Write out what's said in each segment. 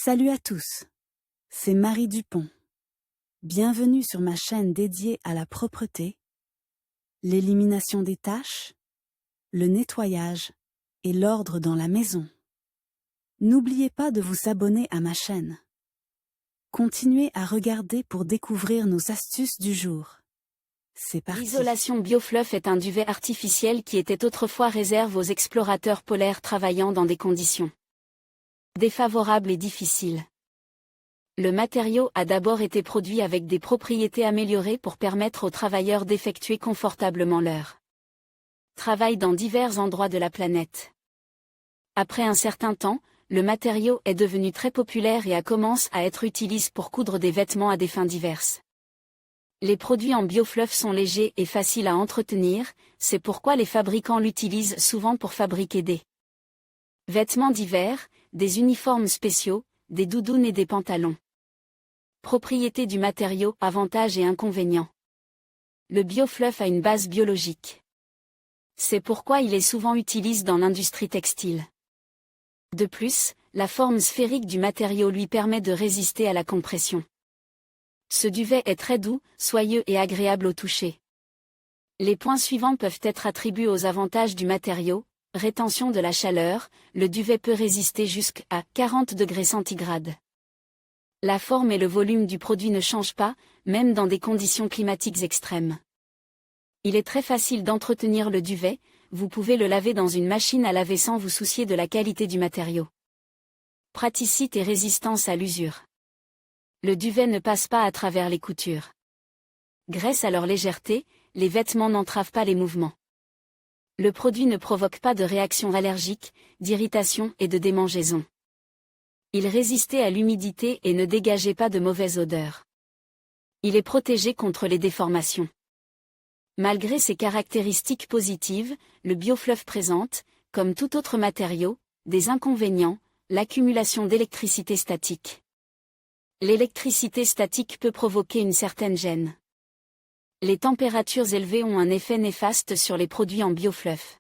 Salut à tous, c'est Marie Dupont. Bienvenue sur ma chaîne dédiée à la propreté, l'élimination des taches, le nettoyage et l'ordre dans la maison. N'oubliez pas de vous abonner à ma chaîne. Continuez à regarder pour découvrir nos astuces du jour. C'est parti. L'isolation BioFluff est un duvet artificiel qui était autrefois réservé aux explorateurs polaires travaillant dans des conditions défavorables et difficiles. Le matériau a d'abord été produit avec des propriétés améliorées pour permettre aux travailleurs d'effectuer confortablement leur travail dans divers endroits de la planète. Après un certain temps, le matériau est devenu très populaire et commence à être utilisé pour coudre des vêtements à des fins diverses. Les produits en BioFluff sont légers et faciles à entretenir, c'est pourquoi les fabricants l'utilisent souvent pour fabriquer des vêtements d'hiver, des uniformes spéciaux, des doudounes et des pantalons. Propriétés du matériau, avantages et inconvénients. Le BioFluff a une base biologique. C'est pourquoi il est souvent utilisé dans l'industrie textile. De plus, la forme sphérique du matériau lui permet de résister à la compression. Ce duvet est très doux, soyeux et agréable au toucher. Les points suivants peuvent être attribués aux avantages du matériau. Rétention de la chaleur, le duvet peut résister jusqu'à 40 degrés centigrades. La forme et le volume du produit ne changent pas, même dans des conditions climatiques extrêmes. Il est très facile d'entretenir le duvet, vous pouvez le laver dans une machine à laver sans vous soucier de la qualité du matériau. Praticité et résistance à l'usure. Le duvet ne passe pas à travers les coutures. Grâce à leur légèreté, les vêtements n'entravent pas les mouvements. Le produit ne provoque pas de réaction allergique, d'irritation et de démangeaison. Il résistait à l'humidité et ne dégageait pas de mauvaise odeur. Il est protégé contre les déformations. Malgré ses caractéristiques positives, le BioFluff présente, comme tout autre matériau, des inconvénients, l'accumulation d'électricité statique. L'électricité statique peut provoquer une certaine gêne. Les températures élevées ont un effet néfaste sur les produits en BioFluff.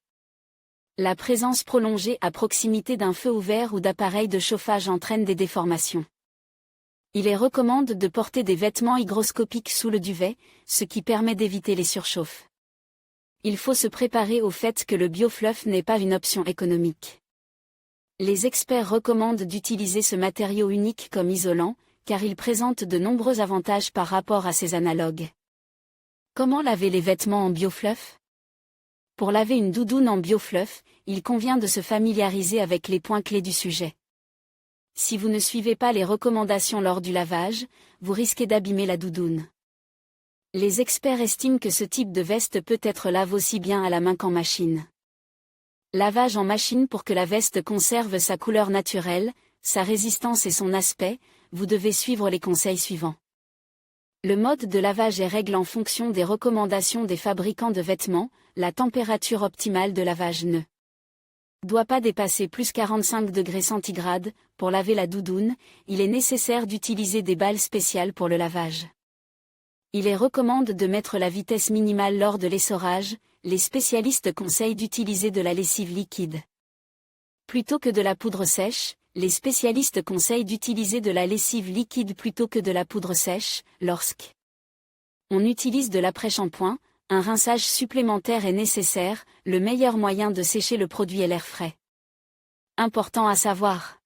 La présence prolongée à proximité d'un feu ouvert ou d'appareils de chauffage entraîne des déformations. Il est recommandé de porter des vêtements hygroscopiques sous le duvet, ce qui permet d'éviter les surchauffes. Il faut se préparer au fait que le BioFluff n'est pas une option économique. Les experts recommandent d'utiliser ce matériau unique comme isolant, car il présente de nombreux avantages par rapport à ses analogues. Comment laver les vêtements en BioFluff ? Pour laver une doudoune en BioFluff, il convient de se familiariser avec les points clés du sujet. Si vous ne suivez pas les recommandations lors du lavage, vous risquez d'abîmer la doudoune. Les experts estiment que ce type de veste peut être lavé aussi bien à la main qu'en machine. Lavage en machine. Pour que la veste conserve sa couleur naturelle, sa résistance et son aspect, vous devez suivre les conseils suivants. Le mode de lavage est réglé en fonction des recommandations des fabricants de vêtements. La température optimale de lavage ne doit pas dépasser plus 45 degrés centigrades. Pour laver la doudoune, il est nécessaire d'utiliser des balles spéciales pour le lavage. Il est recommandé de mettre la vitesse minimale lors de l'essorage. Les spécialistes conseillent d'utiliser de la lessive liquide plutôt que de la poudre sèche. Les spécialistes conseillent d'utiliser de la lessive liquide plutôt que de la poudre sèche. Lorsque on utilise de l'après-shampoing, un rinçage supplémentaire est nécessaire. Le meilleur moyen de sécher le produit est l'air frais. Important à savoir.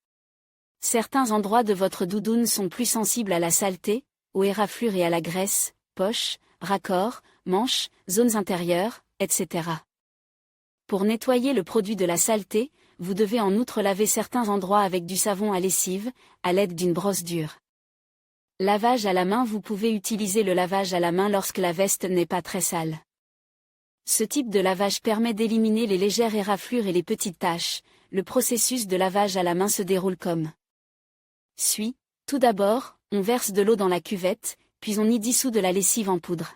Certains endroits de votre doudoune sont plus sensibles à la saleté, aux éraflures et à la graisse, poches, raccords, manches, zones intérieures, etc. Pour nettoyer le produit de la saleté, vous devez en outre laver certains endroits avec du savon à lessive, à l'aide d'une brosse dure. Lavage à la main. Vous pouvez utiliser le lavage à la main lorsque la veste n'est pas très sale. Ce type de lavage permet d'éliminer les légères éraflures et les petites taches. Le processus de lavage à la main se déroule comme suit. Tout d'abord, on verse de l'eau dans la cuvette, puis on y dissout de la lessive en poudre.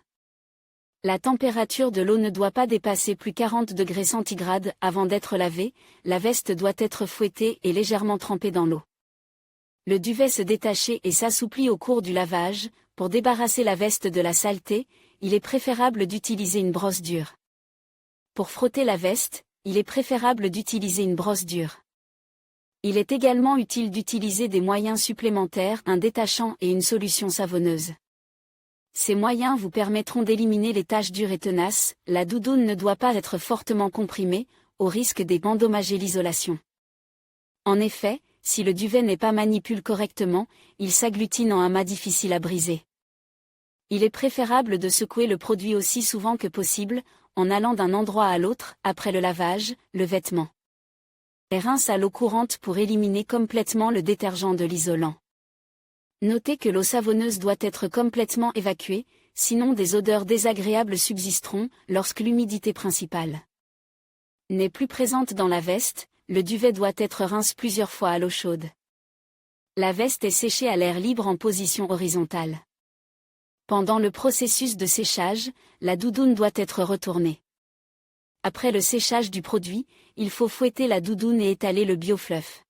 La température de l'eau ne doit pas dépasser plus 40 degrés centigrades avant d'être lavée. La veste doit être fouettée et légèrement trempée dans l'eau. Le duvet se détache et s'assouplit au cours du lavage. Pour débarrasser la veste de la saleté, il est préférable d'utiliser une brosse dure. Pour frotter la veste, il est préférable d'utiliser une brosse dure. Il est également utile d'utiliser des moyens supplémentaires, un détachant et une solution savonneuse. Ces moyens vous permettront d'éliminer les taches dures et tenaces. La doudoune ne doit pas être fortement comprimée, au risque d'endommager l'isolation. En effet, si le duvet n'est pas manipulé correctement, il s'agglutine en amas difficiles à briser. Il est préférable de secouer le produit aussi souvent que possible, en allant d'un endroit à l'autre, après le lavage, le vêtement. Et rince à l'eau courante pour éliminer complètement le détergent de l'isolant. Notez que l'eau savonneuse doit être complètement évacuée, sinon des odeurs désagréables subsisteront lorsque l'humidité principale n'est plus présente dans la veste. Le duvet doit être rincé plusieurs fois à l'eau chaude. La veste est séchée à l'air libre en position horizontale. Pendant le processus de séchage, la doudoune doit être retournée. Après le séchage du produit, il faut fouetter la doudoune et étaler le biofluff.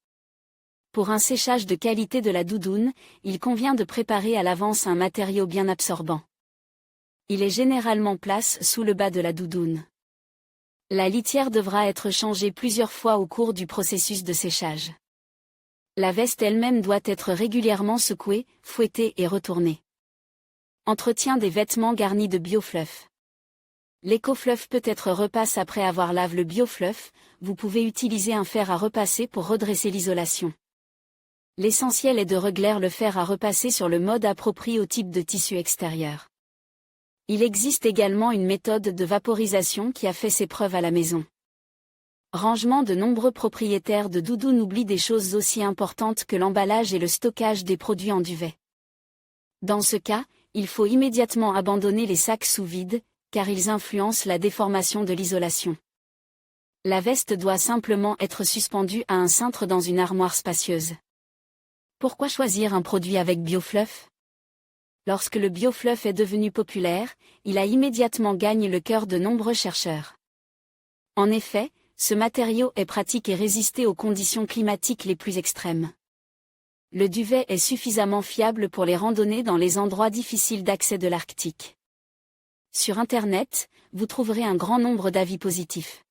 Pour un séchage de qualité de la doudoune, il convient de préparer à l'avance un matériau bien absorbant. Il est généralement placé sous le bas de la doudoune. La litière devra être changée plusieurs fois au cours du processus de séchage. La veste elle-même doit être régulièrement secouée, fouettée et retournée. Entretien des vêtements garnis de biofluff. L'écofluff peut être repasse après avoir lavé le biofluff. Vous pouvez utiliser un fer à repasser pour redresser l'isolation. L'essentiel est de régler le fer à repasser sur le mode approprié au type de tissu extérieur. Il existe également une méthode de vaporisation qui a fait ses preuves à la maison. Rangement. De nombreux propriétaires de doudounes oublient des choses aussi importantes que l'emballage et le stockage des produits en duvet. Dans ce cas, il faut immédiatement abandonner les sacs sous vide, car ils influencent la déformation de l'isolation. La veste doit simplement être suspendue à un cintre dans une armoire spacieuse. Pourquoi choisir un produit avec biofluff ? Lorsque le biofluff est devenu populaire, il a immédiatement gagné le cœur de nombreux chercheurs. En effet, ce matériau est pratique et résiste aux conditions climatiques les plus extrêmes. Le duvet est suffisamment fiable pour les randonnées dans les endroits difficiles d'accès de l'Arctique. Sur Internet, vous trouverez un grand nombre d'avis positifs.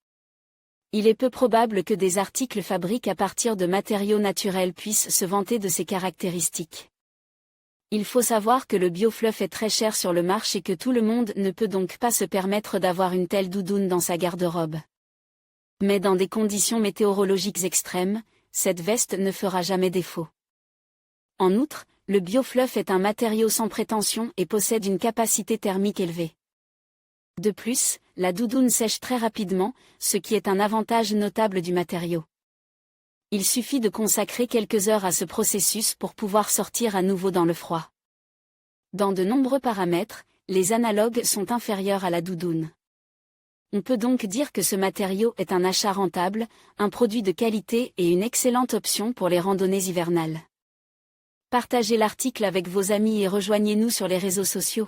Il est peu probable que des articles fabriqués à partir de matériaux naturels puissent se vanter de ces caractéristiques. Il faut savoir que le biofluff est très cher sur le marché et que tout le monde ne peut donc pas se permettre d'avoir une telle doudoune dans sa garde-robe. Mais dans des conditions météorologiques extrêmes, cette veste ne fera jamais défaut. En outre, le biofluff est un matériau sans prétention et possède une capacité thermique élevée. De plus, la doudoune sèche très rapidement, ce qui est un avantage notable du matériau. Il suffit de consacrer quelques heures à ce processus pour pouvoir sortir à nouveau dans le froid. Dans de nombreux paramètres, les analogues sont inférieurs à la doudoune. On peut donc dire que ce matériau est un achat rentable, un produit de qualité et une excellente option pour les randonnées hivernales. Partagez l'article avec vos amis et rejoignez-nous sur les réseaux sociaux.